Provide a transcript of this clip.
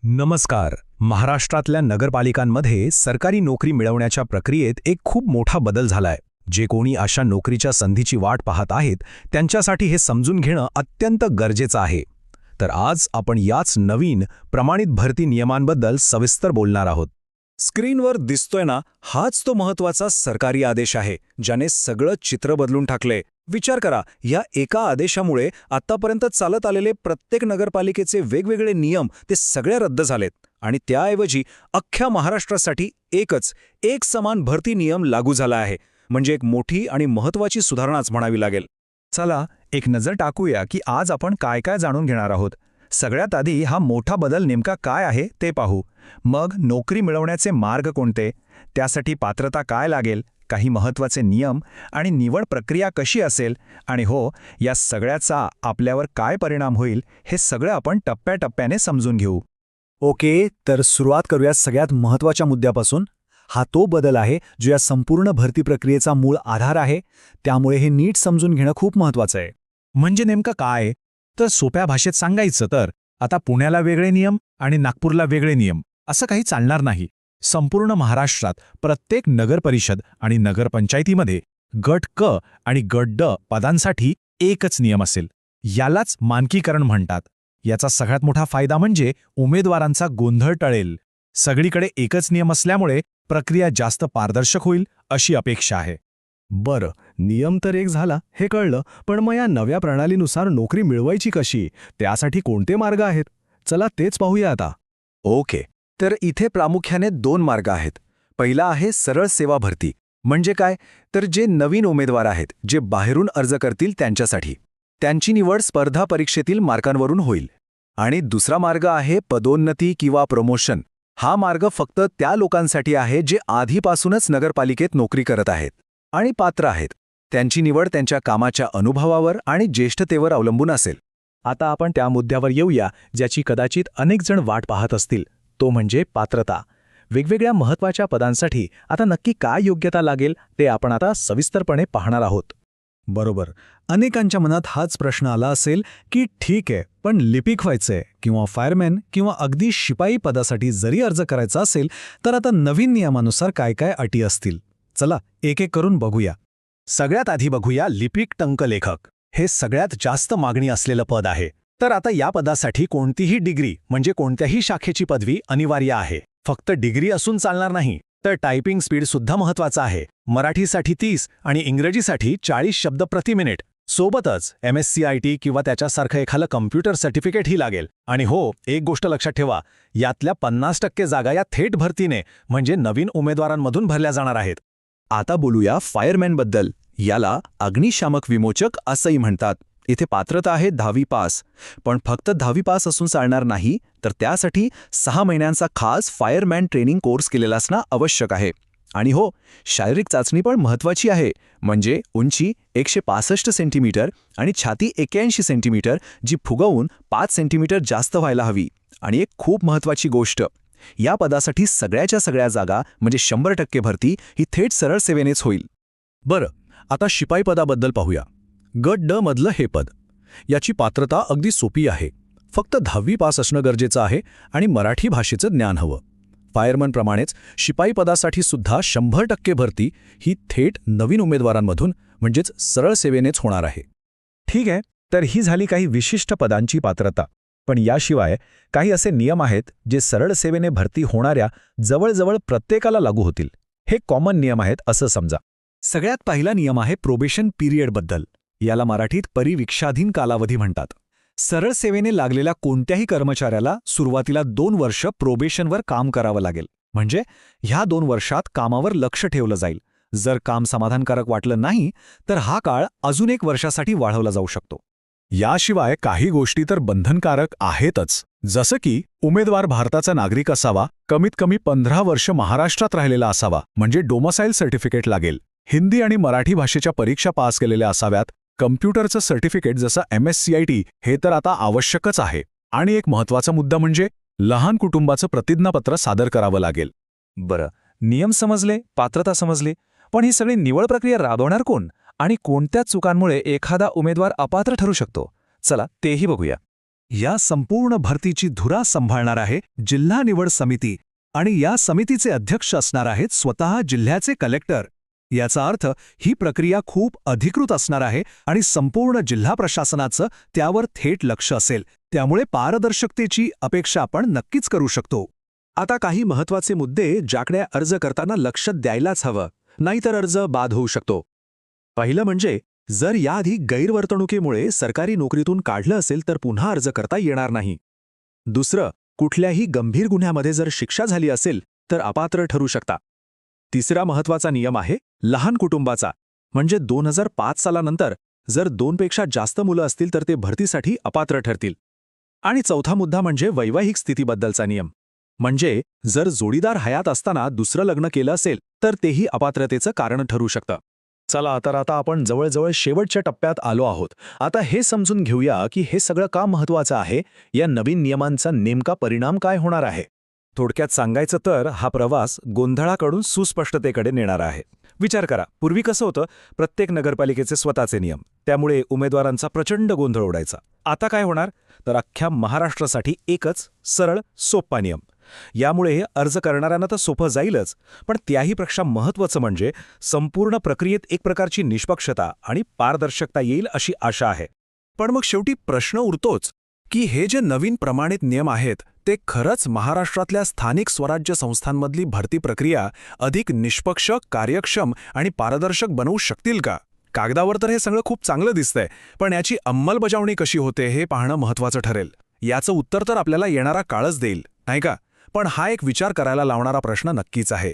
नमस्कार. महाराष्ट्रातल्या नगरपालिकांमध्ये सरकारी नोकरी मिळवण्याच्या प्रक्रियेत एक खूप मोठा बदल झालाय. जे कोणी अशा नोकरीच्या संधीची वाट पाहत आहेत त्यांच्यासाठी हे समजून घेणं अत्यंत गरजेचं आहे. तर आज आपण याच नवीन प्रमाणित भरती नियमांबद्दल सविस्तर बोलणार आहोत. स्क्रीनवर दिसतोय ना, हाच तो महत्त्वाचा सरकारी आदेश आहे ज्याने सगळं चित्र बदलून टाकले. विचार करा, या एका आदेशामुळे आतापर्यंत चालत आलेले प्रत्येक नगरपालिकेचे वेगवेगळे नियम ते सगळे रद्द झालेत आणि त्याऐवजी अख्ख्या महाराष्ट्रासाठी एक समान भरती नियम लागू झाला आहे. म्हणजे एक मोठी आणि महत्त्वाची सुधारणाच म्हणावी लागेल. चला एक नजर टाकूया की आज आपण काय काय जाणून घेणार आहोत. सगळ्यात आधी हा मोठा बदल नेमका काय आहे ते पाहू. मग नोकरी मिळवण्याचे मार्ग कोणते, त्यासाठी पात्रता काय लागेल, काही महत्त्वाचे नियम आणि निवड प्रक्रिया कशी असेल, आणि हो, या सगळ्याचा आपल्यावर काय परिणाम होईल हे सगळं आपण टप्प्याटप्प्याने समजून घेऊ. ओके, तर सुरुवात करूया सगळ्यात महत्त्वाच्या मुद्द्यापासून. हा तो बदल आहे जो या संपूर्ण भरती प्रक्रियेचा मूळ आधार आहे. त्यामुळे हे नीट समजून घेणं खूप महत्त्वाचं आहे. म्हणजे नेमकं काय? तर सोप्या भाषेत सांगायचं तर आता पुण्याला वेगळे नियम आणि नागपूरला वेगळे नियम असं काही चालणार नाही. संपूर्ण महाराष्ट्रात प्रत्येक नगरपरिषद आणि नगरपंचायतीमध्ये गट क आणि गट ड पदांसाठी एकच नियम असेल. यालाच मानकीकरण म्हणतात. याचा सगळ्यात मोठा फायदा म्हणजे उमेदवारांचा गोंधळ टळेल. सगळीकडे एकच नियम असल्यामुळे प्रक्रिया जास्त पारदर्शक होईल अशी अपेक्षा आहे. बरं, नियम तर एक झाला हे कळलं, पण मग या नव्या प्रणालीनुसार नोकरी मिळवायची कशी, त्यासाठी कोणते मार्ग आहेत? चला तेच पाहूया आता. ओके, तर इथे प्रामुख्याने 2 मार्ग आहेत. पहिला आहे सरळ सेवा भरती. म्हणजे काय? तर जे नवीन उमेदवार आहेत, जे बाहेरून अर्ज करतील त्यांच्यासाठी. त्यांची निवड स्पर्धा परीक्षेतील मार्कांवरून होईल. आणि दुसरा मार्ग आहे पदोन्नती किंवा प्रमोशन. हा मार्ग फक्त त्या लोकांसाठी आहे जे आधीपासूनच नगरपालिकेत नोकरी करत आहेत आणि पात्र आहेत. त्यांची निवड त्यांच्या कामाच्या अनुभवावर आणि ज्येष्ठतेवर अवलंबून असेल. आता आपण त्या मुद्द्यावर येऊया ज्याची कदाचित अनेक जण वाट पाहत असतील. तो म्हणजे पात्रता. वेगवेगळ्या महत्त्वाच्या पदांसाठी आता नक्की काय योग्यता लागेल ते आपण आता सविस्तरपणे पाहणार आहोत. बरोबर, अनेकांच्या मनात हाच प्रश्न आला असेल की ठीक आहे, पण लिपिक व्हायचंय किंवा फायरमॅन किंवा अगदी शिपाई पदासाठी जरी अर्ज करायचा असेल तर आता नवीन नियमानुसार काय काय अटी असतील. चला एक एक करून बघूया. सगळ्यात आधी बघूया लिपिक टंकलेखक. हे सगळ्यात जास्त मागणी असलेलं पद आहे. तर आता या पदासाठी कोणतीही डिग्री म्हणजे कोणत्याही शाखेची पदवी अनिवार्य आहे. फक्त डिग्री असून चालणार नाही, तर टायपिंग स्पीड सुद्धा महत्त्वाचा आहे. मराठीसाठी 30 आणि इंग्रजीसाठी 40 शब्द प्रति मिनिट. सोबतच MSCIT किंवा त्याच्यासारखं एखादं कम्प्युटर सर्टिफिकेटही लागेल. आणि हो, एक गोष्ट लक्षात ठेवा, यातल्या 50% जागा या थेट भरतीने म्हणजे नवीन उमेदवारांमधून भरल्या जाणार आहेत. आता बोलूया फायरमॅनबद्दल. याला अग्निशामक विमोचक असंही म्हणतात. इथे पात्रता आहे 10वी पास. पण फक्त 10वी पास असून चालणार नाही, तर त्यासाठी 6 महिन्यांचा खास फायरमॅन ट्रेनिंग कोर्स केलेला असणं आवश्यक आहे. आणि हो, शारीरिक चाचणी पण महत्त्वाची आहे. म्हणजे उंची 165 सेंटीमीटर आणि छाती 81 सेंटीमीटर, जी फुगवून 5 सेंटीमीटर जास्त व्हायला हवी. आणि एक खूप महत्त्वाची गोष्ट, या पदासाठी सगळ्याच्या सगळ्या जागा म्हणजे 100% भरती ही थेट सरळ सेवेनेच होईल. बरं, आता शिपाई पदाबद्दल पाहूया. गट ड मधलं हे पद. याची पात्रता अगदी सोपी आहे. फक्त 10वी पास असणं गरजेचं आहे आणि मराठी भाषेचं ज्ञान हवं. फायरमनप्रमाणेच शिपाई पदासाठी सुद्धा 100% भरती ही थेट नवीन उमेदवारांमधून म्हणजेच सरळ सेवेनेच होणार आहे. ठीक आहे, तर ही झाली काही विशिष्ट पदांची पात्रता. पण याशिवाय काही असे नियम आहेत जे सरळ सेवेने भरती होणाऱ्या जवळजवळ प्रत्येकाला लागू होतील. हे कॉमन नियम आहेत असं समजा. सगळ्यात पहिला नियम आहे प्रोबेशन पिरियडबद्दल. याला मराठीत परिवीक्षाधीन कालावधी म्हणतात. सरळ सेवेने लागलेल्या कोणत्याही कर्मचाऱ्याला सुरुवातीला 2 वर्ष प्रोबेशनवर काम करावं लागेल. म्हणजे ह्या 2 वर्षात कामावर लक्ष ठेवलं जाईल. जर काम समाधानकारक वाटलं नाही तर हा काळ अजून 1 वर्षासाठी वाढवला जाऊ शकतो. याशिवाय काही गोष्टी तर बंधनकारक आहेतच. जसं की उमेदवार भारताचा नागरिक असावा, कमीत कमी 15 वर्ष महाराष्ट्रात राहिलेला असावा म्हणजे डोमसाईल सर्टिफिकेट लागेल. हिंदी आणि मराठी भाषेच्या परीक्षा पास केलेल्या असाव्यात. कम्प्युटरचं सर्टिफिकेट जसं MSCIT हे तर आता आवश्यकच आहे. आणि एक महत्त्वाचा मुद्दा म्हणजे लहान कुटुंबाचं प्रतिज्ञापत्र सादर करावं लागेल. बरं, नियम समजले, पात्रता समजली, पण ही सगळी निवड प्रक्रिया राबवणार कोण आणि कोणत्या चुकांमुळे एखादा उमेदवार अपात्र ठरू शकतो? चला तेही बघूया. या संपूर्ण भरतीची धुरा सांभाळणार आहे जिल्हा निवड समिती आणि या समितीचे अध्यक्ष असणार आहेत स्वतः जिल्ह्याचे कलेक्टर. याचा अर्थ ही प्रक्रिया खूप अधिकृत असणार आहे आणि संपूर्ण जिल्हा प्रशासनाचं त्यावर थेट लक्ष असेल. त्यामुळे पारदर्शकतेची अपेक्षा आपण नक्कीच करू शकतो. आता काही महत्त्वाचे मुद्दे ज्याकडे अर्ज करताना लक्ष द्यायलाच हवं, नाहीतर अर्ज बाद होऊ शकतो. पहिलं म्हणजे जर याआधी गैरवर्तणुकीमुळे सरकारी नोकरीतून काढलं असेल तर पुन्हा अर्ज करता येणार नाही. दुसरं, कुठल्याही गंभीर गुन्ह्यामध्ये जर शिक्षा झाली असेल तर अपात्र ठरू शकता. तिसरा महत्त्वाचा नियम आहे लहान कुटुंबाचा, म्हणजे 2005 सालानंतर जर 2पेक्षा जास्त मुलं असतील तर ते भरतीसाठी अपात्र ठरतील. आणि चौथा मुद्दा म्हणजे वैवाहिक स्थितीबद्दलचा नियम, म्हणजे जर जोडीदार हयात असताना दुसरं लग्न केलं असेल तर तेही अपात्रतेचं कारण ठरू शकतं. चला तर आता आपण जवळजवळ शेवटच्या टप्प्यात आलो आहोत. आता हे समजून घेऊया की हे सगळं का महत्त्वाचं आहे, या नवीन नियमांचा नेमका परिणाम काय होणार आहे. थोडक्यात सांगायचं तर हा प्रवास गोंधळाकडून सुस्पष्टतेकडे नेणारा आहे. विचार करा, पूर्वी कसं होतं, प्रत्येक नगरपालिकेचे स्वतःचे नियम, त्यामुळे उमेदवारांचा प्रचंड गोंधळ उडायचा. आता काय होणार तर अख्ख्या महाराष्ट्रासाठी एकच सरळ सोपा नियम. यामुळे हे अर्ज करणाऱ्यांना तर सोपं जाईलच, पण त्याहीपेक्षा महत्त्वाचं म्हणजे संपूर्ण प्रक्रियेत एक प्रकारची निष्पक्षता आणि पारदर्शकता येईल अशी आशा आहे. पण मग शेवटी प्रश्न उरतोच की हे जे नवीन प्रमाणित नियम आहेत ते खरंच महाराष्ट्रातल्या स्थानिक स्वराज्य संस्थांमधली भरती प्रक्रिया अधिक निष्पक्ष, कार्यक्षम आणि पारदर्शक बनवू शकतील का? कागदावर तर हे सगळं खूप चांगलं दिसतंय, पण याची अंमलबजावणी कशी होते हे पाहणं महत्त्वाचं ठरेल. याचं उत्तर तर आपल्याला येणारा काळच देईल, नाही का? पण हा एक विचार करायला लावणारा प्रश्न नक्कीच आहे.